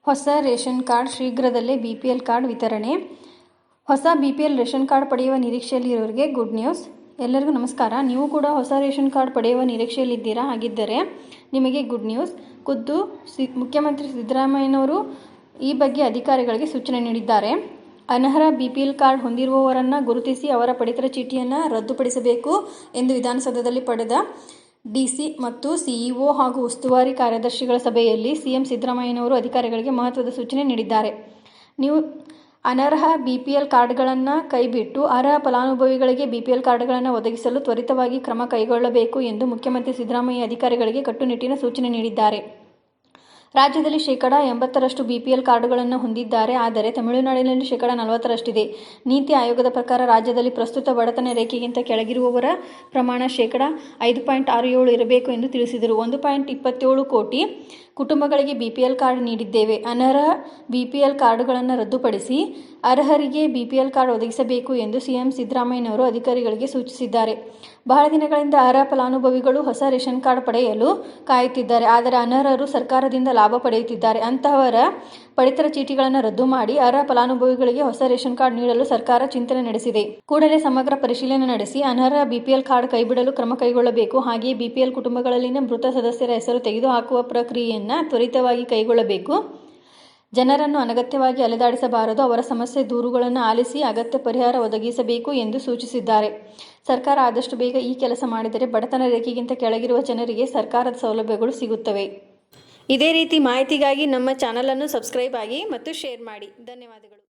ಹೊಸ ration card ಶೀಘ್ರದಲ್ಲೇ BPL card ವಿತರಣೆ. ಹೊಸ ಬಿಪಿಎಲ್ ರೇಷನ್ ಕಾರ್ಡ್ ಪಡೆಯುವ ನಿರೀಕ್ಷೆಯಲ್ಲಿರುವವರಿಗೆ ಗುಡ್ ನ್ಯೂಸ್. ಎಲ್ಲರಿಗೂ ನಮಸ್ಕಾರ. ನೀವು ಕೂಡ ಹೊಸ ರೇಷನ್ ಕಾರ್ಡ್ ಪಡೆಯುವ ನಿರೀಕ್ಷೆಯಲ್ಲಿದ್ದೀರಾ? ಹಾಗಿದ್ದರೆ ನಿಮಗೆ ಗುಡ್ ನ್ಯೂಸ್. ಖುದ್ದು ಮುಖ್ಯಮಂತ್ರಿ ಸಿದ್ದರಾಮಯ್ಯನವರು ಈ ಬಗ್ಗೆ ಅಧಿಕಾರಿಗಳಿಗೆ ಸೂಚನೆ ನೀಡಿದ್ದಾರೆ. ಅನರ್ಹ ಬಿಪಿಎಲ್ ಕಾರ್ಡ್ ಹೊಂದಿರುವವರನ್ನು ಗುರುತಿಸಿ ಅವರ ಪಡಿತರ ಚೀಟಿಯನ್ನು ರದ್ದುಪಡಿಸಬೇಕು ಎಂದು ವಿಧಾನಸೌಧದಲ್ಲಿ ಪಡೆದ ಡಿಸಿ ಮತ್ತು ಸಿಇಒ ಹಾಗೂ ಉಸ್ತುವಾರಿ ಕಾರ್ಯದರ್ಶಿಗಳ ಸಭೆಯಲ್ಲಿ ಸಿಎಂ ಸಿದ್ದರಾಮಯ್ಯನವರು ಅಧಿಕಾರಿಗಳಿಗೆ ಮಹತ್ವದ ಸೂಚನೆ ನೀಡಿದ್ದಾರೆ. ನೀವು ಅನರ್ಹ ಬಿಪಿಎಲ್ ಕಾರ್ಡ್ಗಳನ್ನು ಕೈಬಿಟ್ಟು ಅರ್ಹ ಫಲಾನುಭವಿಗಳಿಗೆ ಬಿಪಿಎಲ್ ಕಾರ್ಡ್ಗಳನ್ನು ಒದಗಿಸಲು ತ್ವರಿತವಾಗಿ ಕ್ರಮ ಕೈಗೊಳ್ಳಬೇಕು ಎಂದು ಮುಖ್ಯಮಂತ್ರಿ ಸಿದ್ದರಾಮಯ್ಯ ಅಧಿಕಾರಿಗಳಿಗೆ ಕಟ್ಟುನಿಟ್ಟಿನ ಸೂಚನೆ ನೀಡಿದ್ದಾರೆ. ರಾಜ್ಯದಲ್ಲಿ ಶೇಕಡಾ 80ರಷ್ಟು ಬಿಪಿಎಲ್ ಕಾರ್ಡುಗಳನ್ನು ಹೊಂದಿದ್ದಾರೆ. ಆದರೆ ತಮಿಳುನಾಡಿನಲ್ಲಿ ಶೇಕಡಾ 40ರಷ್ಟಿದೆ. ನೀತಿ ಆಯೋಗದ ಪ್ರಕಾರ ರಾಜ್ಯದಲ್ಲಿ ಪ್ರಸ್ತುತ ಬಡತನ ರೇಖೆಗಿಂತ ಕೆಳಗಿರುವವರ ಪ್ರಮಾಣ ಶೇಕಡಾ 5.67 ಇರಬೇಕು ಎಂದು ತಿಳಿಸಿದರು. 1.27 ಕೋಟಿ ಕುಟುಂಬಗಳಿಗೆ ಬಿಪಿಎಲ್ ಕಾರ್ಡ್ ನೀಡಿದ್ದೇವೆ. ಅನರ್ಹ ಬಿಪಿಎಲ್ ಕಾರ್ಡುಗಳನ್ನು ರದ್ದುಪಡಿಸಿ ಅರ್ಹರಿಗೆ ಬಿಪಿಎಲ್ ಕಾರ್ಡ್ ಒದಗಿಸಬೇಕು ಎಂದು ಸಿಎಂ ಸಿದ್ದರಾಮಯ್ಯನವರು ಅಧಿಕಾರಿಗಳಿಗೆ ಸೂಚಿಸಿದ್ದಾರೆ. ಬಹಳ ದಿನಗಳಿಂದ ಅರ್ಹ ಫಲಾನುಭವಿಗಳು ಹೊಸ ರೇಷನ್ ಕಾರ್ಡ್ ಪಡೆಯಲು ಕಾಯುತ್ತಿದ್ದಾರೆ. ಆದರೆ ಅನರ್ಹರು ಸರ್ಕಾರದಿಂದ ಲಾಭ ಪಡೆಯುತ್ತಿದ್ದಾರೆ. ಅಂತಹವರ ಪಡಿತರ ಚೀಟಿಗಳನ್ನು ರದ್ದು ಮಾಡಿ ಅರ್ಹ ಫಲಾನುಭವಿಗಳಿಗೆ ಹೊಸ ರೇಷನ್ ಕಾರ್ಡ್ ನೀಡಲು ಸರ್ಕಾರ ಚಿಂತನೆ ನಡೆಸಿದೆ. ಕೂಡಲೇ ಸಮಗ್ರ ಪರಿಶೀಲನೆ ನಡೆಸಿ ಅನರ್ಹ ಬಿಪಿಎಲ್ ಕಾರ್ಡ್ ಕೈಬಿಡಲು ಕ್ರಮ ಕೈಗೊಳ್ಳಬೇಕು. ಹಾಗೆಯೇ ಬಿಪಿಎಲ್ ಕುಟುಂಬಗಳಲ್ಲಿನ ಮೃತ ಸದಸ್ಯರ ಹೆಸರು ತೆಗೆದುಹಾಕುವ ಪ್ರಕ್ರಿಯೆಯನ್ನು ತ್ವರಿತವಾಗಿ ಕೈಗೊಳ್ಳಬೇಕು. ಜನರನ್ನು ಅನಗತ್ಯವಾಗಿ ಅಲೆದಾಡಿಸಬಾರದು. ಅವರ ಸಮಸ್ಯೆ ದೂರುಗಳನ್ನು ಆಲಿಸಿ ಅಗತ್ಯ ಪರಿಹಾರ ಒದಗಿಸಬೇಕು ಎಂದು ಸೂಚಿಸಿದ್ದಾರೆ. ಸರ್ಕಾರ ಆದಷ್ಟು ಬೇಗ ಈ ಕೆಲಸ ಮಾಡಿದರೆ ಬಡತನ ರೇಖೆಗಿಂತ ಕೆಳಗಿರುವ ಜನರಿಗೆ ಸರ್ಕಾರದ ಸೌಲಭ್ಯಗಳು ಸಿಗುತ್ತವೆ. ಇದೇ ರೀತಿ ಮಾಹಿತಿಗಾಗಿ ನಮ್ಮ ಚಾನಲನ್ನು ಸಬ್ಸ್ಕ್ರೈಬ್ ಆಗಿ ಮತ್ತು ಶೇರ್ ಮಾಡಿ. ಧನ್ಯವಾದಗಳು.